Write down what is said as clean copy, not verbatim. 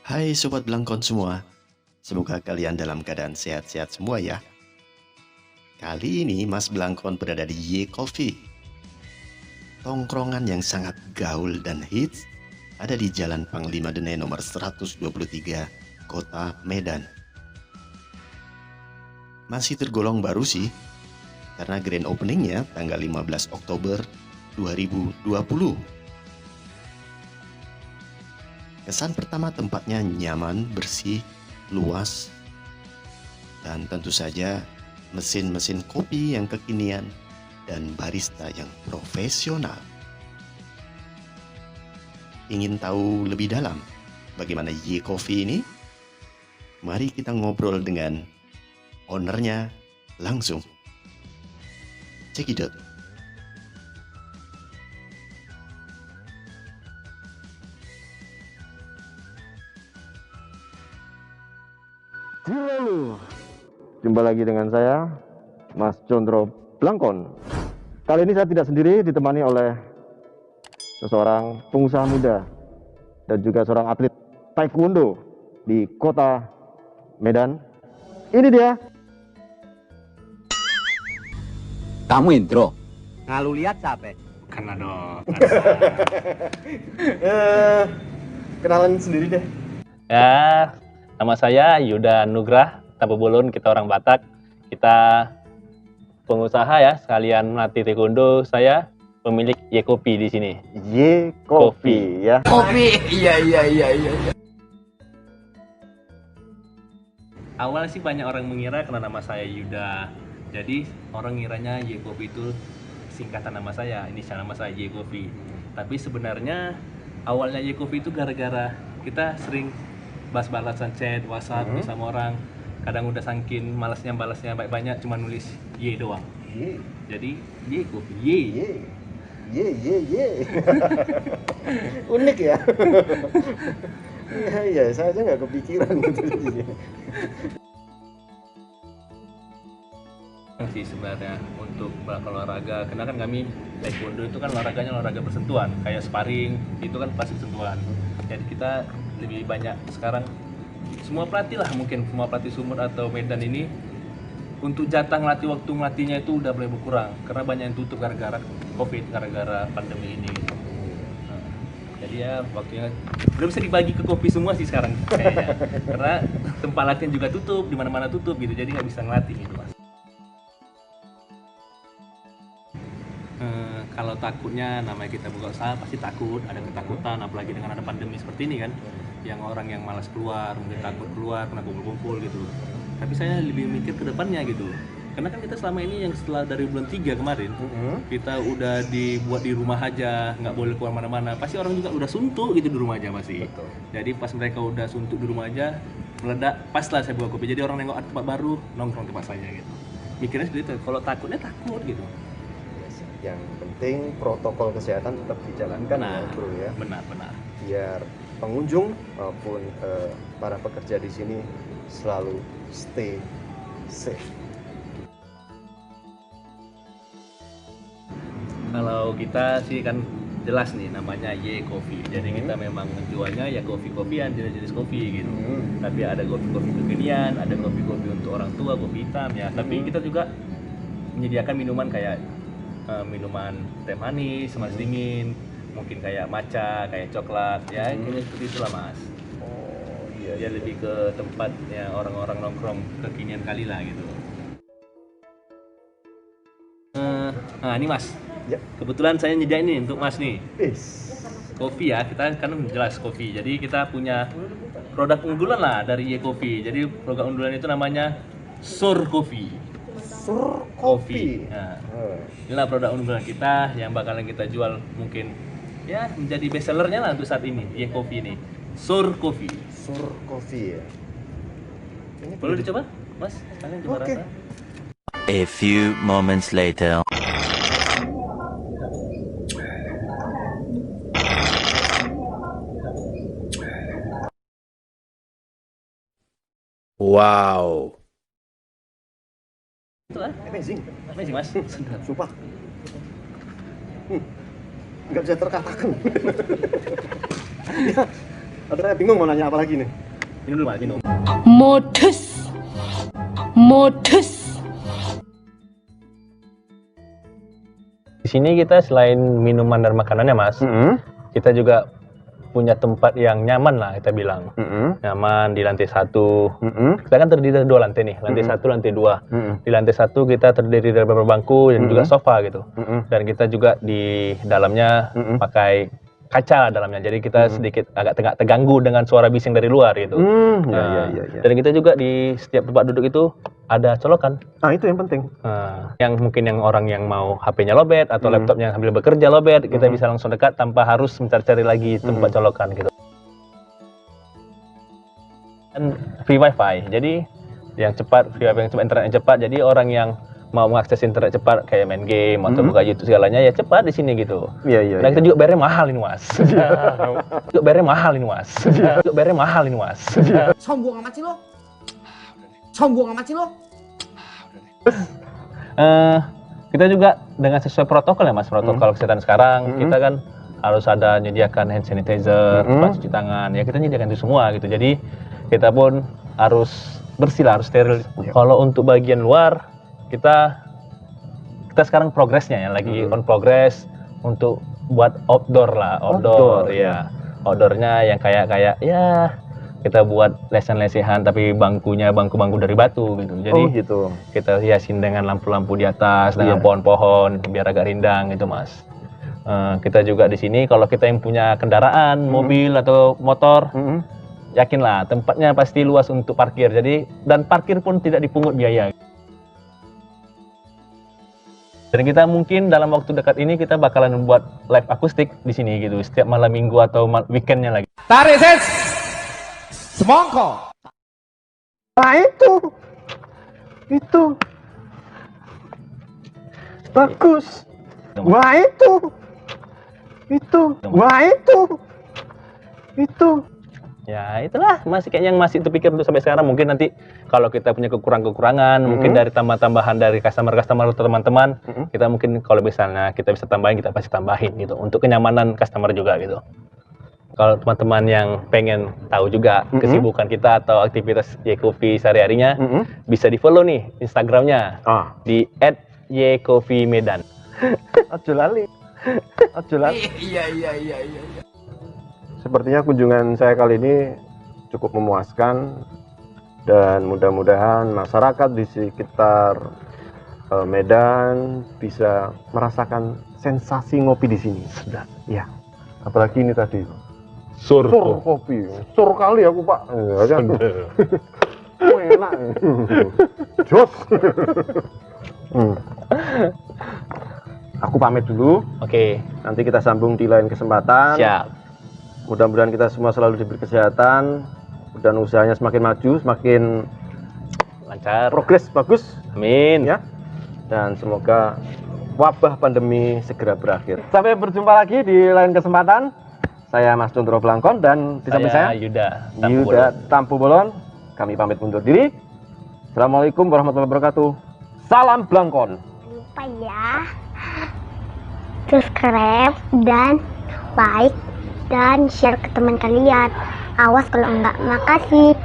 Hai Sobat Blangkon semua, semoga kalian dalam keadaan sehat-sehat semua ya. Kali ini Mas Blangkon berada di Y Coffee, tongkrongan yang sangat gaul dan hits, ada di Jalan Panglima Dene nomor 123, Kota Medan. Masih tergolong baru sih, karena grand openingnya tanggal 15 Oktober 2020. Kesan pertama, tempatnya nyaman, bersih, luas, dan tentu saja mesin-mesin kopi yang kekinian dan barista yang profesional. Ingin tahu lebih dalam bagaimana Y Coffee ini? Mari kita ngobrol dengan ownernya langsung. Cekidot. Halo, jumpa lagi dengan saya, Mas Condro Blangkon. Kali ini saya tidak sendiri, ditemani oleh seseorang pengusaha muda dan juga seorang atlet taekwondo di kota Medan. Ini dia. Kamu intro. Ngalu lihat siapa? Karena dong. Kenalan sendiri deh. Ya, nama saya Yuda Nugrah, Tabubolon, kita orang Batak. Kita pengusaha ya, sekalian melatih taekwondo. Saya pemilik Y Coffee di sini. Y Coffee ya. Kopi. Iya. Awalnya sih banyak orang mengira karena nama saya Yuda. Jadi orang ngiranya Y Coffee itu singkatan nama saya, inisial nama saya Y Coffee. Tapi sebenarnya awalnya Y Coffee itu gara-gara kita sering balas-balasan chat, WhatsApp sama orang. Kadang udah saking malasnya balasnya banyak cuma nulis Y doang. Jadi Y Coffee, Ye. Unik ya. Iya, saya aja nggak kepikiran gitu. Sih sebenarnya untuk melakukan olahraga, karena kan kami taekwondo itu kan olahraga bersentuhan, kayak sparring itu kan pasti sentuhan. Jadi kita lebih banyak sekarang, semua pelatih lah, mungkin semua pelatih Sumut atau Medan ini untuk jatah waktu ngelatihnya itu udah mulai berkurang karena banyak yang tutup gara-gara COVID, gara-gara pandemi ini. Nah, jadi ya waktunya belum bisa dibagi ke kopi semua sih sekarang kayaknya, karena tempat latihan juga tutup, di mana-mana tutup gitu, jadi nggak bisa ngelatih gitu mas. Kalau takutnya, namanya kita buka usaha pasti takut, ada ketakutan, apalagi dengan ada pandemi seperti ini kan, yang orang yang malas keluar, mungkin takut keluar, kena kumpul-kumpul gitu. Tapi saya lebih mikir ke depannya gitu, karena kan kita selama ini yang setelah dari bulan 3 kemarin, kita udah dibuat di rumah aja, nggak boleh keluar mana-mana, pasti orang juga udah suntuk gitu di rumah aja masih. Betul. Jadi pas mereka udah suntuk di rumah aja, meledak, pas lah saya buka kopi, jadi orang nengok tempat baru, nongkrong tempat saya gitu. Mikirnya seperti itu, kalau takutnya takut gitu. Yang penting protokol kesehatan tetap dijalankan ya bro ya. Benar. Biar pengunjung maupun para pekerja di sini selalu stay safe. Kalau kita sih kan jelas nih namanya Y Coffee. Jadi kita memang menjualnya ya kopi-kopian, jenis-jenis kopi gitu. Tapi ada kopi-kopi kekinian, ada kopi-kopi untuk orang tua, kopi hitam ya. Tapi kita juga menyediakan minuman kayak minuman teh manis, manis dingin, mungkin kayak matcha, kayak coklat, ya kayaknya seperti itulah mas. Oh Dia iya. lebih ke tempatnya orang-orang nongkrong kekinian kali lah gitu. Nah ini mas, Ya. kebetulan saya nyediain nih untuk mas nih. Is. Kopi ya, kita kan jelas kopi. Jadi kita punya produk unggulan lah dari Y Coffee. Jadi produk unggulan itu namanya Sur Coffee. Sur Coffee. Nah, inilah produk unggulan kita yang bakalan kita jual mungkin ya menjadi best sellernya lah untuk saat ini Y Coffee ini. Sur Coffee. Sur Coffee ya. Ini Boleh dicoba, Mas? Kalian coba Oke. rasa. A few moments later. Wow. Itulah, amazing. amazing Mas. Sedap. Sumpah. Nggak bisa terkatakan. Aduh, saya bingung mau nanya apa lagi nih. Minum dulu Mas, minum. Modus. Modus. Di sini kita selain minuman dan makanannya Mas, kita juga punya tempat yang nyaman lah kita bilang. Nyaman di lantai 1. Kita kan terdiri dari 2 lantai nih, lantai 1, lantai 2. Di lantai 1 kita terdiri dari beberapa bangku dan juga sofa gitu. Dan kita juga di dalamnya pakai kaca dalamnya, jadi kita sedikit agak terganggu dengan suara bising dari luar gitu. Dan kita juga di setiap tempat duduk itu ada colokan. Nah, itu yang penting. Yang mungkin yang orang yang mau HP-nya lobet atau laptopnya sambil bekerja lobet, kita bisa langsung dekat tanpa harus mencari-cari lagi tempat colokan gitu. Dan free wifi, jadi yang cepat, free wifi yang cepat, internet yang cepat, jadi orang yang mau mengakses internet cepat kayak main game atau buka YouTube segalanya ya cepat di sini gitu. Iya. Dan kita juga bayarnya mahal ini Mas. Juga bayarnya mahal ini Mas. Juga bayarnya mahal ini Mas. Sombong amat sih lo. Sombong amat sih lo. Kita juga dengan sesuai protokol ya Mas, protokol kesehatan sekarang kita kan harus ada menyediakan hand sanitizer, tempat cuci tangan, ya kita menyediakan itu semua gitu. Jadi kita pun harus bersih lah, harus steril. Kalau untuk bagian luar kita sekarang progresnya ya lagi on progress untuk buat outdoor lah, outdoor ya. Outdoornya yang kayak ya kita buat lesehan-lesehan tapi bangkunya bangku-bangku dari batu gitu. Jadi kita hiasin dengan lampu-lampu di atas, dengan pohon-pohon biar agak rindang gitu Mas. Kita juga di sini kalau kita yang punya kendaraan, mobil atau motor, yakinlah tempatnya pasti luas untuk parkir. Jadi dan parkir pun tidak dipungut biaya. Dan kita mungkin dalam waktu dekat ini kita bakalan membuat live akustik di sini gitu setiap malam minggu atau weekendnya lagi. Tarik ses. Semongko. Nah, itu bagus. Wah, itu. Ya itulah masih kayak yang masih terpikir untuk sampai sekarang. Mungkin nanti kalau kita punya kekurangan mungkin dari tambahan dari customer atau teman-teman, kita mungkin kalau misalnya kita bisa tambahin, kita pasti tambahin gitu untuk kenyamanan customer juga gitu. Kalau teman-teman yang pengen tahu juga kesibukan kita atau aktivitas YCoffee sehari-harinya, bisa di follow nih Instagramnya di @YCoffeeMedan. Aja lali. Iya. Sepertinya kunjungan saya kali ini cukup memuaskan dan mudah-mudahan masyarakat di sekitar Medan bisa merasakan sensasi ngopi di sini. Sedap. Ya. Apalagi ini tadi. Sur kopi. Sur kali aku, Pak. Enak. Jos. Aku pamit dulu. Oke. Nanti kita sambung di lain kesempatan. Siap. Mudah-mudahan kita semua selalu diberi kesehatan dan usahanya semakin maju, semakin Lancar. progres bagus. Amin. Ya. Dan semoga wabah pandemi segera berakhir. Sampai berjumpa lagi di lain kesempatan. Saya Mas Condro Blangkon dan di samping saya Yuda Tampu Bolon. Kami pamit undur diri. Assalamualaikum warahmatullahi wabarakatuh. Salam Blangkon. Lupa ya, subscribe dan like dan share ke teman kalian. Awas kalau enggak. Makasih.